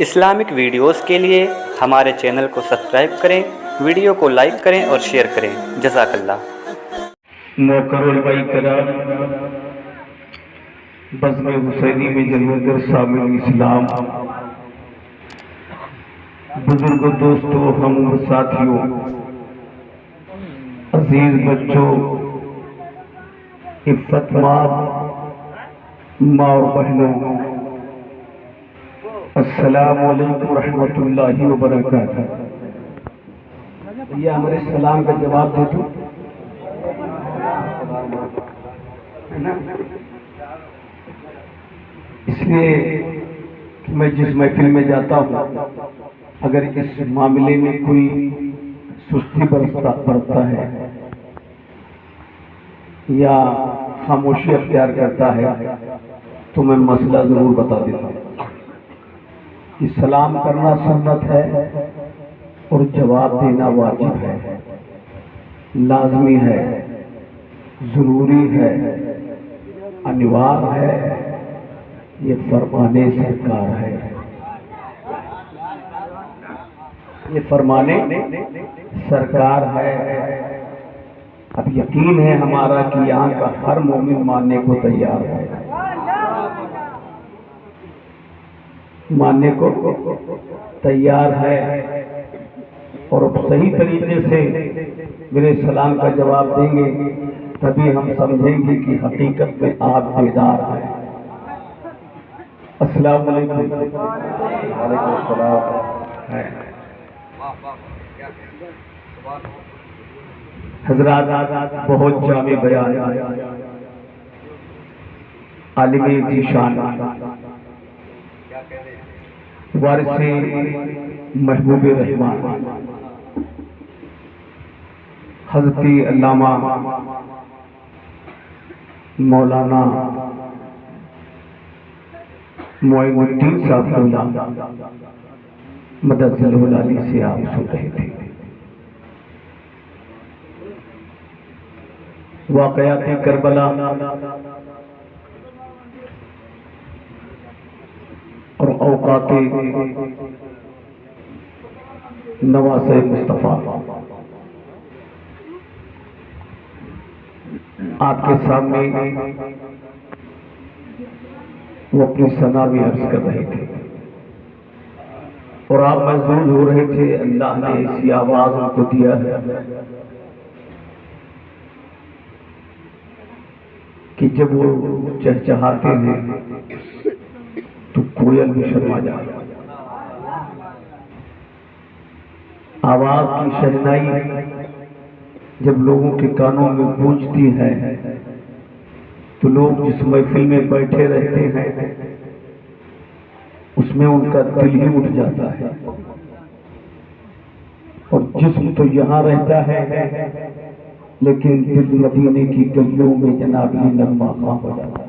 Islamic videos کے لیے ہمارے چینل کو سبسکرائب کریں، ویڈیو کو لائک کریں اور شیئر کریں۔ جزاک اللہ۔ محترم بھائی کرام، بزم حسینی میں جلوگر سامعین اسلام، بزرگ دوستوں، ہم ساتھیوں، عزیز بچوں، عفت ماں اور بہنوں، السلام علیکم ورحمۃ اللہ وبرکاتہ۔ یہ ہمارے سلام کا جواب دے دو۔ اس لیے میں جس محفل میں جاتا ہوں، اگر اس معاملے میں کوئی سستی برتتا ہے یا خاموشی اختیار کرتا ہے تو میں مسئلہ ضرور بتا دیتا ہوں کہ سلام کرنا سنت ہے اور جواب دینا واجب ہے، لازمی ہے، ضروری ہے، انوار ہے، یہ فرمانے سرکار ہے، یہ فرمانے سرکار ہے۔ اب یقین ہے ہمارا کہ یہاں کا ہر مومن ماننے کو تیار ہے، ماننے کو تیار ہے، اور اب صحیح طریقے سے میرے سلام کا جواب دیں گے تبھی ہم سمجھیں گے کہ حقیقت میں آپ بیدار ہیں۔ السلام علیکم۔ وعلیکم السلام۔ حضرات، بہت جامع بیان، عالم ذیشان، وارث محبوب رحمان، حضرت علامہ مولانا معین الدین صاحب اللہ مدد العلی سے آپ سن رہے تھے۔ واقعات کربلا اور اوقات نواز مصطفیٰ آپ کے سامنے وہ اپنی ثنا بھی عرض کر رہے تھے اور آپ محظوظ ہو رہے تھے۔ اللہ نے ایسی آواز ان کو دیا ہے کہ جب وہ چہچہاتے ہیں تو کوئل بھی شرما جاتا ہے۔ آواز کی شہنائی جب لوگوں کے کانوں میں گونجتی ہے تو لوگ جس محفل میں بیٹھے رہتے ہیں اس میں ان کا دل ہی اٹھ جاتا ہے، اور جسم تو یہاں رہتا ہے لیکن دل مدینے کی گلیوں میں جناب یہ نغمہ خواہ ہو جاتا ہے۔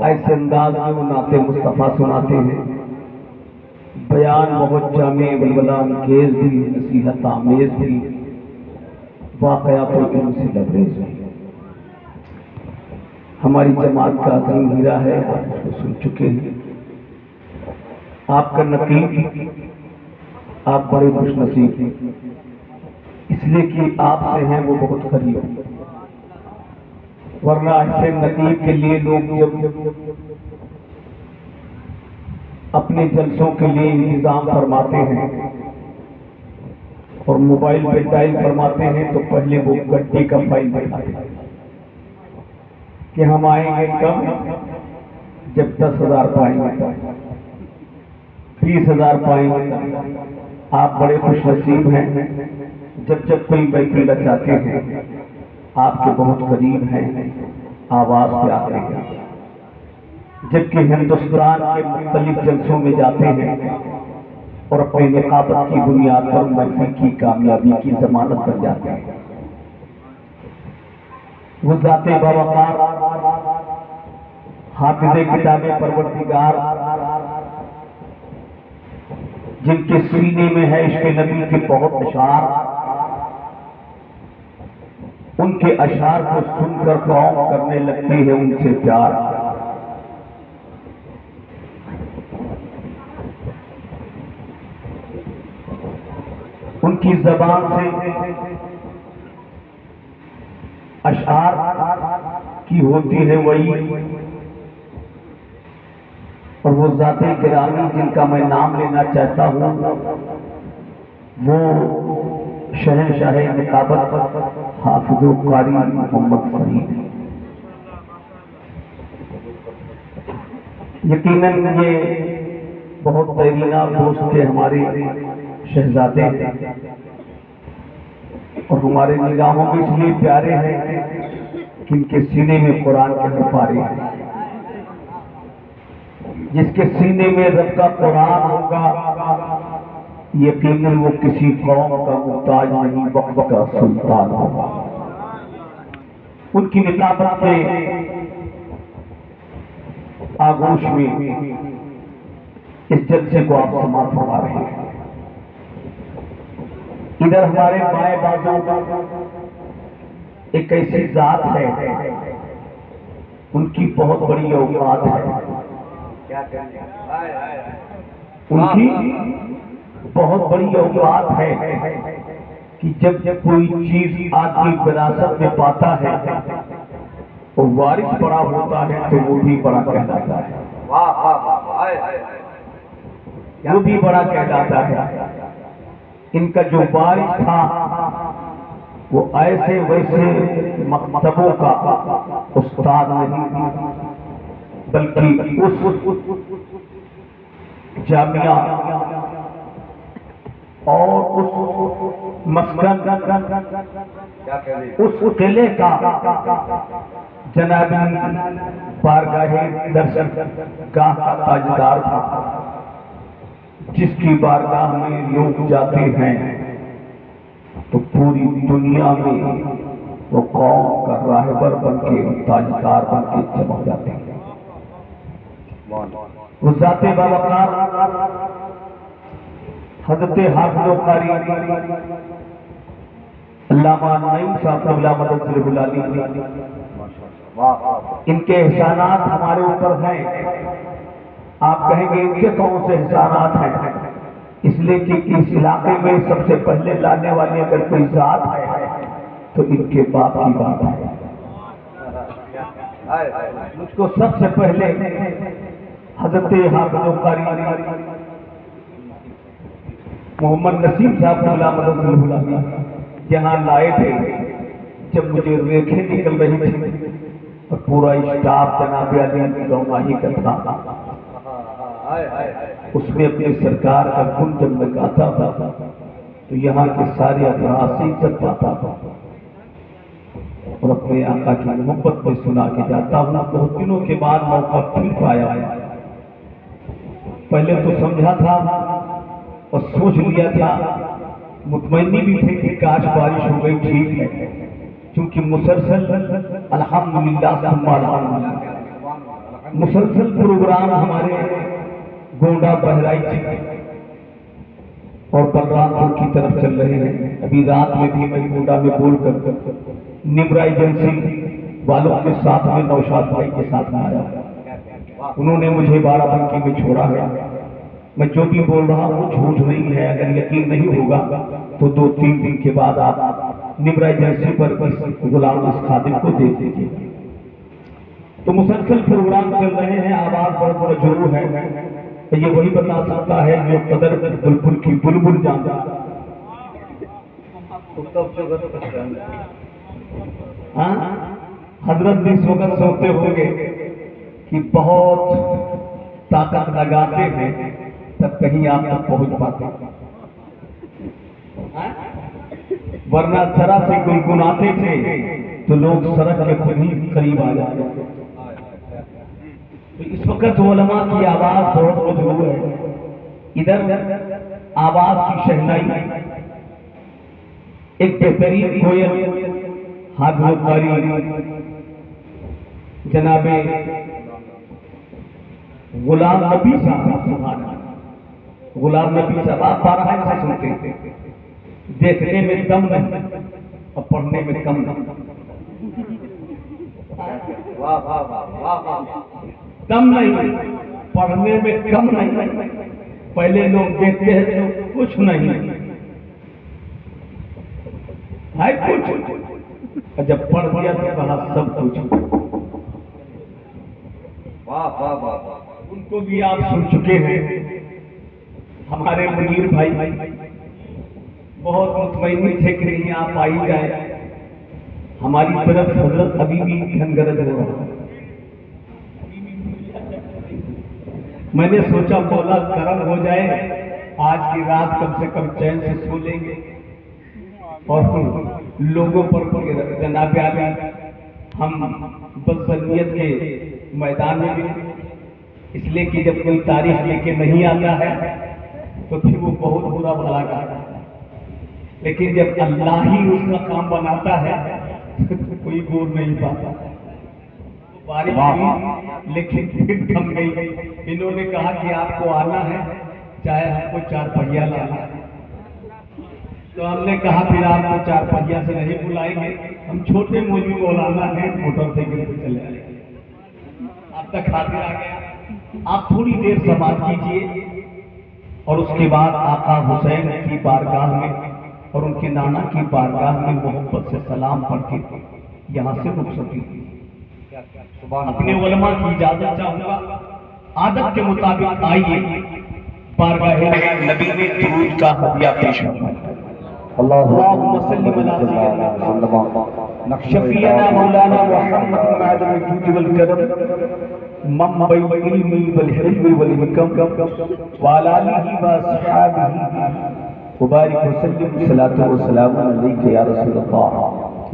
ایسے انداز میں وہ نعت مصطفیٰ سناتے ہیں، بیان بہت جامع، ولولہ انگیز بھی، نصیحت آمیز بھی، واقعات علم سے لبریز بھی۔ ہماری جماعت کا عظیم ہیرا ہے، آپ اس کو سن چکے ہیں۔ آپ کا نقیب، آپ بڑے خوش نصیب ہیں، اس لیے کہ آپ سے ہیں وہ بہت قریب، ورنہ ایسے نقیب کے لیے لوگ جب اپنے جلسوں کے لیے انتظام فرماتے ہیں اور موبائل پہ ڈائل فرماتے ہیں تو پہلے وہ گڈی کا فائل دکھاتے ہیں کہ ہم آئیں گے کم، جب 10,000 پائیں گے، 30,000 پائیں گے۔ آپ بڑے خوش نصیب ہیں، جب کوئی محفل رچاتے ہیں آپ کے بہت قریب ہیں، آواز پہ آتے ہیں، جبکہ ہندوستان کے مختلف جلسوں میں جاتے ہیں اور اپنی نقابت کی بنیاد پر محفل کی کامیابی کی ضمانت بن جاتے ہیں۔ وہ ذات باوقار، حافظ کتاب پروردگار، جن کے سینے میں ہے عشق نبی کے بہت اشعار، ان کے اشعار کو سن کر قوم کرنے لگتی ہے ان سے پیار۔ ان کی زبان سے اشعار کی ہوتی ہے وہی، اور وہ ذات گرامی جن کا میں نام لینا چاہتا ہوں وہ شہنشاہ نقابت حافظ و قاری محمد فرید۔ یقیناً یہ بہت دیرینہ دوست تھے، ہمارے شہزادے ہیں، اور ہمارے نگاہوں میں اس لیے پیارے ہیں کہ ان کے سینے میں قرآن کے پارے ہیں۔ جس کے سینے میں رب کا قرآن ہوگا یقیناً وہ کسی قوم کا محتاج نہیں، وقت کا سلطان ہوگا۔ ان کی نقابت کے آغوش میں اس جلسے کو آپ سماعت فرما رہے ہیں۔ ادھر ہمارے بائیں بازو ایک ایسی ذات ہے، ان کی بہت بڑی اوقات ہے، ان کی بہت بڑی اوقات ہے کہ جب کوئی چیز آدمی وراثت میں پاتا ہے اور وارث بڑا ہوتا ہے تو وہ بھی بڑا کہلاتا ہے، وہ بھی بڑا کہلاتا ہے۔ ان کا جو وارث تھا وہ ایسے ویسے مکتبوں کا استاد نہیں، بلکہ اس جامعہ اور اس مسکن، اس قلعے کا جنابی بارگاہ درشن گاہ کا تاجدار تھا، جس کی بارگاہ میں لوگ جاتے ہیں تو پوری دنیا میں وہ قوم کا راہبر بن کے، تاجدار بن کے چمک جاتے ہیں۔ وہ ذات باوقار حضرت حافظ و قاری علامہ نعیم صاحب قبلہ مدد صلی اللہ علیہ وسلم، ان کے احسانات ہمارے اوپر ہیں۔ آپ کہیں گے ان کے کون سے احسانات ہیں؟ اس لیے کہ اس علاقے میں سب سے پہلے لانے والی اگر کوئی ذات ہے تو ان کے باپ کی بات ہے۔ مجھ کو سب سے پہلے حضرت حافظ و قاری محمد نسیم صاحب قبلہ مدد صلی اللہ علیہ وسلم یہاں لائے تھے جب مجھے ریکھیں نکل رہی تھی اور پورا اسٹاف جناب علی روناہی کا تھا۔ اس میں اپنے سرکار کا گن جب میں گاتا تھا تو یہاں کے سارے افراد سے عزت پاتا تھا اور اپنے آقا کی محبت میں سنا کے جاتا ہوں۔ بہت دنوں کے بعد موقع پھر پایا، پہلے تو سمجھا تھا اور سوچ لیا تھا، مطمئنی بھی تھے کہ کاش بارش ہو گئی، ٹھیک ہے، کیونکہ مسلسل الحمدللہ ثم الحمدللہ مسلسل پروگرام ہمارے گونڈا بہرائچ اور بلرام پور کی طرف چل رہے ہیں۔ ابھی رات میں بھی میں گونڈا میں بول کر نمرا ایجنسی والوں کے ساتھ میں نوشاد بھائی کے ساتھ میں آیا، انہوں نے مجھے بارہ بنکی میں چھوڑا ہے۔ میں جو بھی بول رہا ہوں جھوٹ نہیں ہے، اگر یقین نہیں ہوگا تو 2-3 دن کے بعد آپ نمرا ایجنسی پر اس غلام اس خادم کو دیکھ دیجیے۔ تو مسلسل پروگرام چل رہے ہیں، آواز بہت مجروح ہے، یہ وہی بتا سکتا ہے جو قدر بلبل کی بلبل جانتا۔ حضرت بھی اس وقت سوچتے ہوں گے کہ بہت طاقت لگاتے ہیں تب کہیں آپ تک پہنچ پاتے، ورنہ ذرا سے گنگناتے تھے تو لوگ سڑک کے قریب آ جاتے۔ اس وقت علماء کی آواز بہت مجروح ہے، ادھر آواز کی شہنائی ایک بہترین کوئل حافظ و قاری جناب غلام نبی صاحب، غلام نبی صاحب آپ بارہ سے سنتے تھے، دیکھنے میں دم نہیں اور پڑھنے میں کم نہیں، دم نہیں پڑھنے میں کم نہیں۔ پہلے لوگ دیکھتے ہیں تو کچھ نہیں، ہے کچھ؟ جب پڑھ دیا تو کہا سب کچھ۔ واہ واہ واہ، ان کو بھی آپ سن چکے ہیں۔ ہمارے منیر بھائی بہت مطمئن تھے کہ نہیں آپ آئی جائیں، ہماری طرف حضرت ابھی بھی گھنگرج ہو رہا۔ میں نے سوچا مولا کرم ہو جائے، آج کی رات کم سے کم چین سے سو لیں گے اور لوگوں پر جناب عالی ہم بدظنیت کے میدان میں بھی، اس لیے کہ جب کوئی تاریخ لے کے نہیں آتا ہے تو پھر وہ بہت برا بھلا کرتا ہے، لیکن جب اللہ ہی اس کا کام بناتا ہے تو کوئی گور نہیں پاتا۔ بارش ہوئی لیکن پھر تھم گئی۔ انہوں نے کہا کہ آپ کو آنا ہے چاہے ہم کو 4 پہیا لانا ہے، تو ہم نے کہا پھر آپ کو 4 پہیا سے نہیں بلائیں گے، ہم چھوٹے مولوی مولانا ہیں، موٹر سائیکل سے چلے آئیں گے۔ آپ تک حاضر آ گیا، آپ تھوڑی دیر سماعت کیجئے اور اس کے بعد آقا حسین کی بارگاہ میں اور ان کے نانا کی بارگاہ میں محبت سے سلام پڑھ کے یہاں سے رخصت لیجیے۔ اپنے علماء کی اجازت چاہوں گا، عادت کے مطابق آئیے بارگاہ نبی میں درود کا ہدیہ پیش کرنا۔ اللہم صلی علی شفیعنا مولانا محمد معدن الجود والکرم منبع العلم والحلم والحکم وعلی آلہ واصحابہ وبارک وسلم صلاۃ وسلام علیک یا رسول اللہ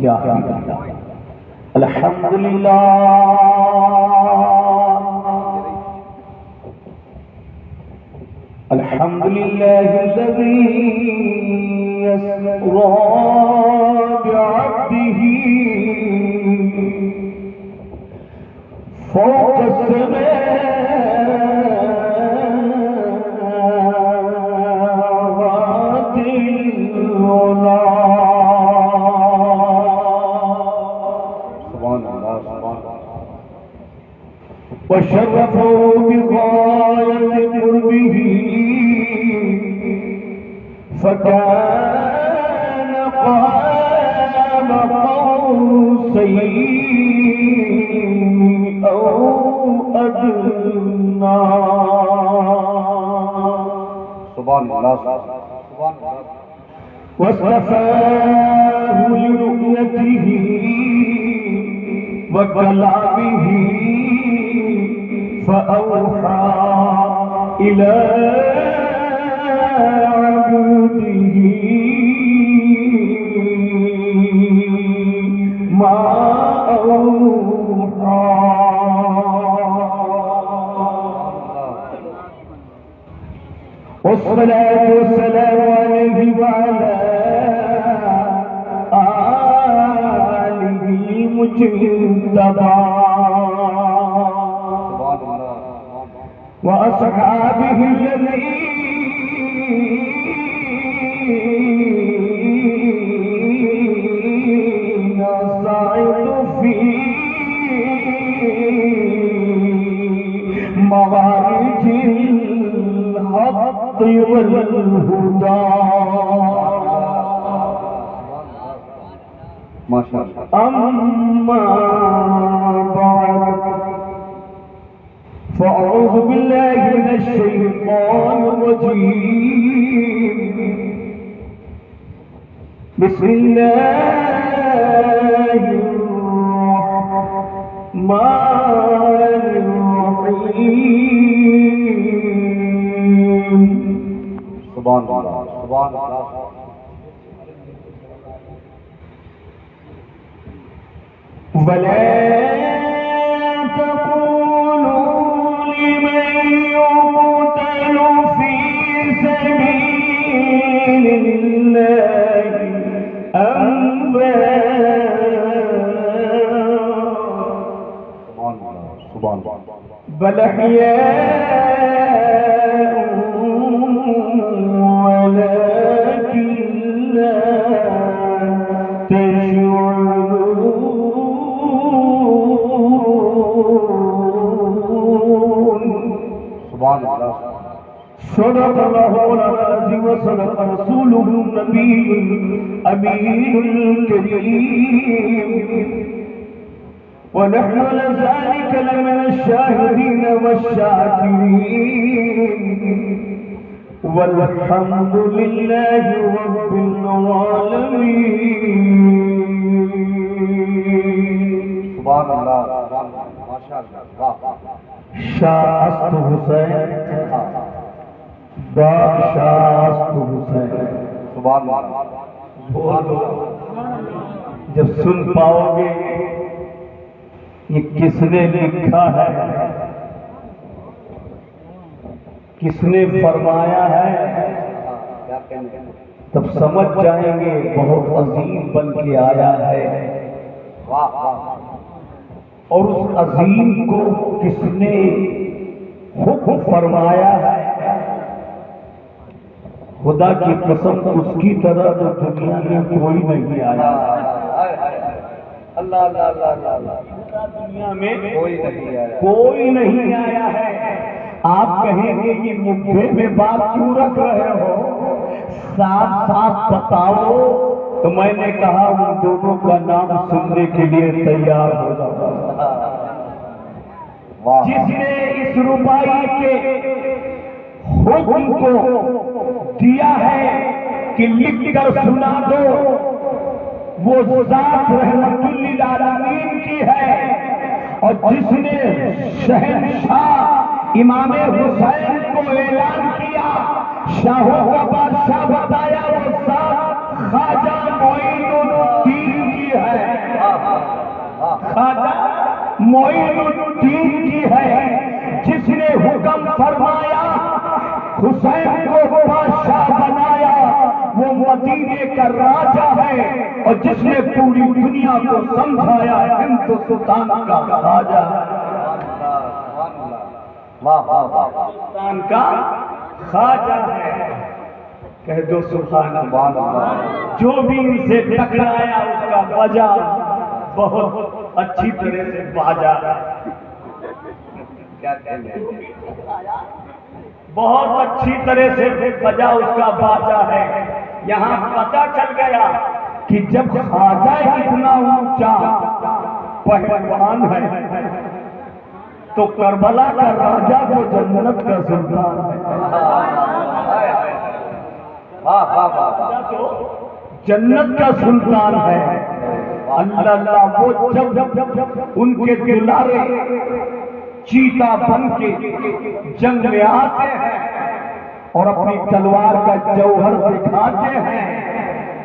یا حبیب اللہ۔ الحمدللہ الحمدللہ الذی یسری بعبدہ فوق السماوات العلی۔ وشرفوا بغاية قربه فكان قاب قوسين أو أدنى۔ سبحان اللہ سبحان اللہ۔ واصطفاه لرؤيته وكلامه فأوحى إلى عبده ما أوحى۔ والصلاة والسلام عليه وعلى آله المجتبى وأصحابه الذين صعدوا في موارد الحق والهدى۔ أما بعد فأعوذ بالله من الشيطان الرجيم، بسم الله الرحمن الرحيم۔ سبحان اللہ سبحان اللہ۔ ولا تقولوا لمن يقتل في سبيل الله أموات بل أحياء ولكن لا تشعرون۔ سبحان اللہ۔ صدق اللہ العظیم وصدق رسولہ النبی الامین الکریم ونحن لذلك لمن الشاهدين والشاكرين والحمد لله رب العالمين. سبحان اللہ ماشاء اللہ. شاست حسین بادشاست حسین. سبحان اللہ. جب سن پاؤ گے یہ کس نے لکھا ہے، کس نے فرمایا ہے، تب سمجھ جائیں گے بہت عظیم بن کے آیا ہے. اور اس عظیم کو کس نے حکم فرمایا ہے، خدا کی قسم اس کی طرح تو دنیا میں کوئی نہیں آیا. اللہ اللہ اللہ اللہ. دنیا میں کوئی نہیں آیا. کوئی نہیں آیا ہے. آپ کہیں گے یہ مدعے میں بات کیوں رکھ رہے ہو، صاف صاف بتاؤ. تو میں نے کہا ان دونوں کا نام سننے کے لیے تیار ہو جاؤ. جس نے اس ربائی کے حکم کو دیا ہے کہ لکھ کر سنا دو، وہ ذات رحمت للعالمین کی ہے. اور جس نے شہنشاہ امام حسین کو اعلان کیا، شاہوں کا بادشاہ بتایا، وہ ذات خواجہ معین الدین کی ہے. خواجہ معین الدین کی ہے. جس نے حکم فرمایا، حسین کو بادشاہ بنایا، وہ مدینے کا راجہ ہے. اور جس نے پوری دنیا کو سمجھایا، ہندوستان کا خواجہ ہے. ہندوستان کا خواجہ ہے. کہہ دو سبحان اللہ. جو بھی ان سے ٹکرایا اس کا بجا بہت اچھی طرح سے باجا. بہت اچھی طرح سے بجا اس کا باجا ہے. یہاں پتہ چل گیا کہ جب خواجہ اتنا اونچا پہلوان ہے تو کربلا کا راجہ تو جنت کا سلطان ہے. جنت کا سلطان ہے. اللہ اللہ. وہ جب ان کے دلارے چیتا بن کے جنگ میں آتے ہیں اور اپنی تلوار کا جوہر دکھاتے ہیں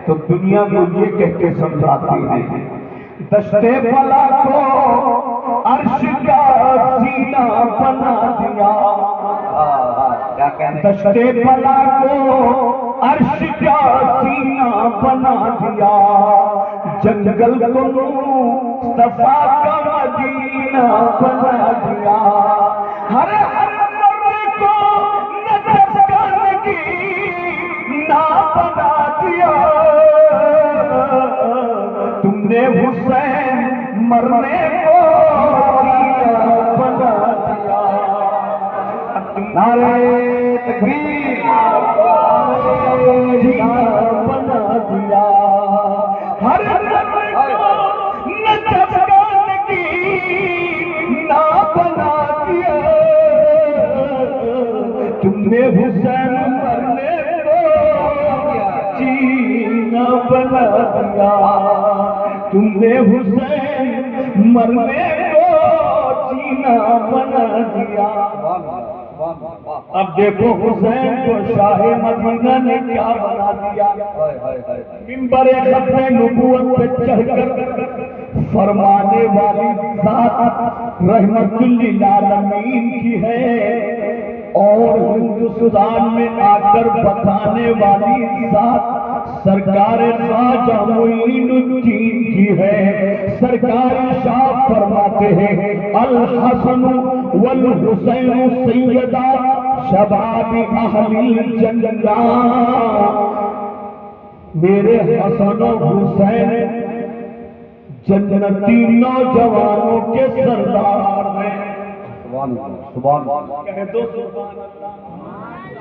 تو دنیا کو یہ کہہ کے سمجھاتے ہیں، دشتے بلا کو عرش کا سینہ بنا دیا. دشتے بلا کو عرش کا سینہ بنا دیا. جنگل کو مصطفیٰ کا مدینہ بنا دیا. ہر مرے کو نجف کا نگینا بنا دیا. تم نے حسین مرنے کو جینا بنا دیا. نعرہ تکبیر. جینا بنا دیا. ہر نجف کا نگینا بنا دیا. تم نے حسین مرنے کو جینا بنا دیا. تم نے حسین مرنے کو جینا بنا دیا. اب دیکھو حسین کو شاہ مدینہ نے کیا بنا دیا. منبر ختم نبوت پہ چڑھ کر فرمانے والی ذات رحمت للعالمین کی ہے اور ہندوستان میں آ کر بتانے والی ذات سرکار خواجہ معین الدین کی ہے. سرکار شاہ فرماتے ہیں الحسن والحسین سیدہ شباب اہل الجنہ. میرے حسن و حسین جنتی نوجوانوں کے سردار ہیں. سبحان اللہ. سبحان اللہ. کہہ دو سبحان اللہ.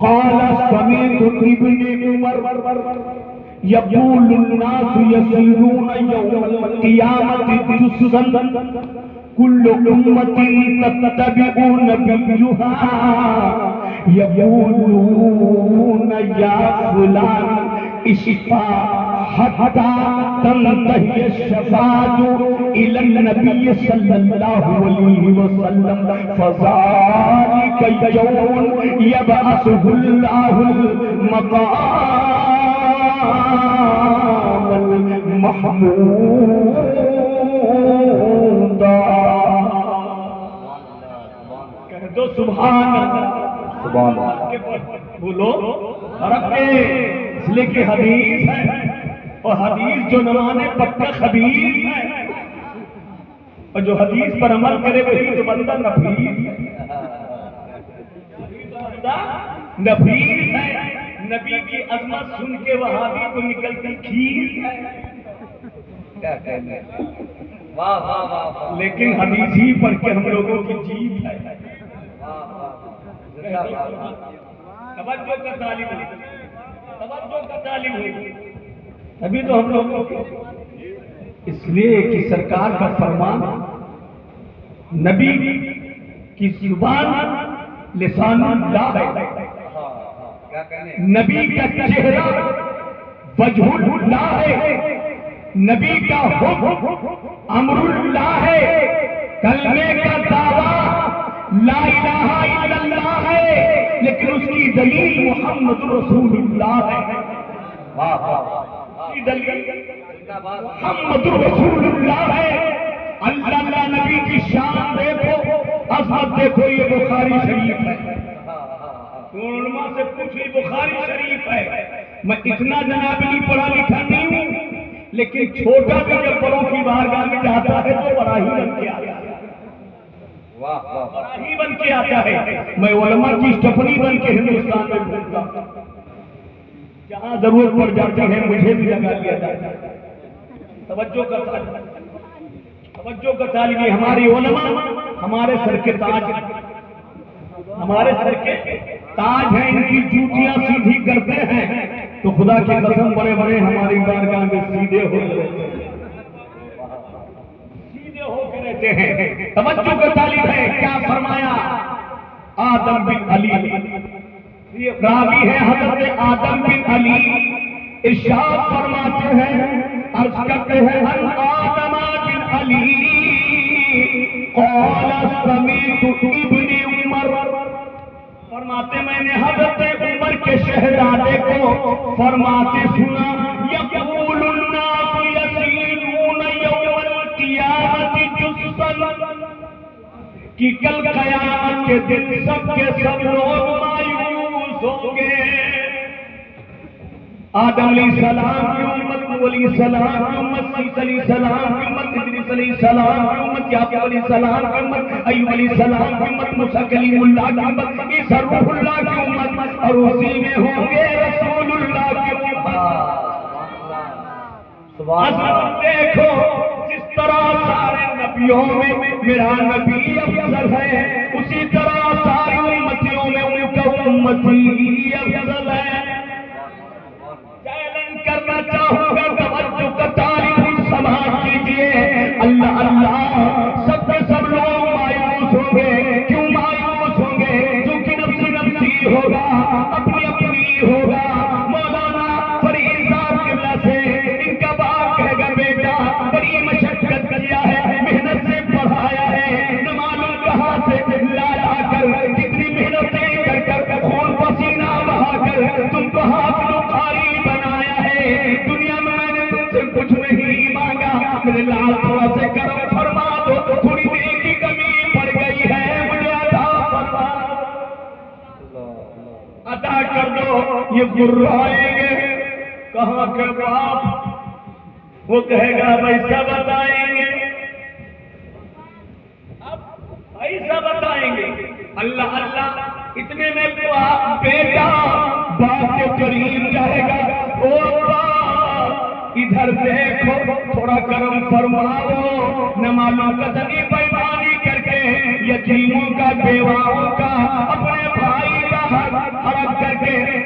قال سمعت ابن عمر يقول الناس يسيرون يوم القيامة جسدا كل أمة تتبع نبيها يقولون يا فلان اشفع حتى تنتهي الشفاعة إلى النبي صلى الله عليه وسلم فذلك يوم يبعثه الله المقام المحمود. کہہ دو سبحان اللہ. سبحان اللہ. بولو عرب کے اس لیے کہ حدیث ہے اور حدیث جو نہ مانے پکا خبیث ہے اور جو حدیث پر عمل کرے وہی تو بندہ نفیس ہے. نبی کی عظمت سن کے وہابی کو نکلتی کھیر ہے. کیا کہنے. واہ واہ واہ. لیکن حدیث ہی پڑھ کے ہم لوگوں کی جیت ہے. توجہ کا طالب ہے. توجہ کا طالب ہے. ابھی تو ہم لوگوں کو اس لیے کہ سرکار کا فرمان نبی کی زبان لسان اللہ ہے. کیا کہنے. نبی کا چہرہ وجہ اللہ ہے. نبی کا حکم امر اللہ ہے. کلمے کا دعویٰ لا الہ الا اللہ ہے لیکن اس کی دلیل محمد رسول اللہ ہے. واہ واہ. محمد رسول اللہ ہے. اللہ نبی کی شان دیکھو, عظمت دیکھو. یہ بخاری شریف ہے. علماء سے پوچھ لی بخاری شریف ہے. میں اتنا جناب نہیں پڑھا لکھا نہیں ہوں لیکن چھوٹا بھی جب بڑوں کی بارگاہ میں جاتا ہے تو بڑا ہی بن کے آتا ہے. بڑا ہی بن کے آتا ہے. میں علماء کی اسٹپنی بن کے ہندوستان میں گھومتا ہوں. جہاں ضرورت پڑ جاتی ہے مجھے بھی لگا دیا جاتا ہے. توجہ کا طالب. ہماری علماء ہمارے سر کے تاج ہیں. ہمارے سر کے تاج ہیں. ان کی جوتیاں سیدھی کرتے ہیں تو خدا کی قسم بڑے بڑے ہماری بارگاہ میں سیدھے ہو کے رہتے ہیں. توجہ کا طالب ہے. کیا فرمایا آدم بن علی. راوی ہے حضرت آدم بن علی. ارشاد فرماتے ہیں عرض کرتے ہیں ان آدم بن علی قال سمعت ابن عمر. فرماتے میں نے حضرت عمر کے شہزادے کو فرماتے سنا یقول الناس یسیرون یوم القیامت جسدا کہ کل قیامت کے دن سب کے سب لوگ مایوس ہوں گے. آدم علیہ السلام کی امت, نوح علیہ السلام کی امت, عیسیٰ علیہ السلام کی امت, ادریس علیہ السلام کی امت, یعقوب علیہ السلام کی امت, ایوب علیہ السلام کی امت, موسیٰ کلیم اللہ کی امت, عیسیٰ روح اللہ کی امت اور اسی میں ہوں گے رسول اللہ کی امت. عظمت دیکھو جس طرح سارے نبیوں میں میرا نبی افضل ہے اسی طرح ساری امتیوں میں ان کا امتی افضل ہے. کرنا چاہوں گا توجہ کا طالب سماعت کیجئے. اللہ اللہ سب کے سب لوگ مایوس ہوں گے. کیوں مایوس ہوں گے؟ کیونکہ نفسی نفسی ہوگا, اپنی اپنی ہوگا. مولانا فرید صاحب قبلہ سے ان کا باپ کہے گا بیٹا بڑی مشقت کیا ہے, محنت سے پڑھایا ہے, نہ معلوم کہاں سے لا لا کر کتنی محنتیں کر کر خون پسینہ بہا کر تم کو حافظ و قاری بنایا ہے. دنیا میں نے تم سے کچھ نہیں مانگا, میرے لال تھوڑا سے کرم فرما دو, تھوڑی دیر کی کمی پڑ گئی ہے مجھے عطا فرما عطا کر دو. یہ گرائیں گے کہاں کے باپ, وہ کہے گا ایسا بتائیں گے, اب ایسا بتائیں گے. اللہ اللہ اتنے میں بیٹا باپ کے قریب جائے گا, او ادھر دیکھو تھوڑا کرم فرماؤ, نہ معلوم قدری بیمانی کر کے یتیموں کا بیواؤں کا اپنے بھائی کا حق ہڑپ کر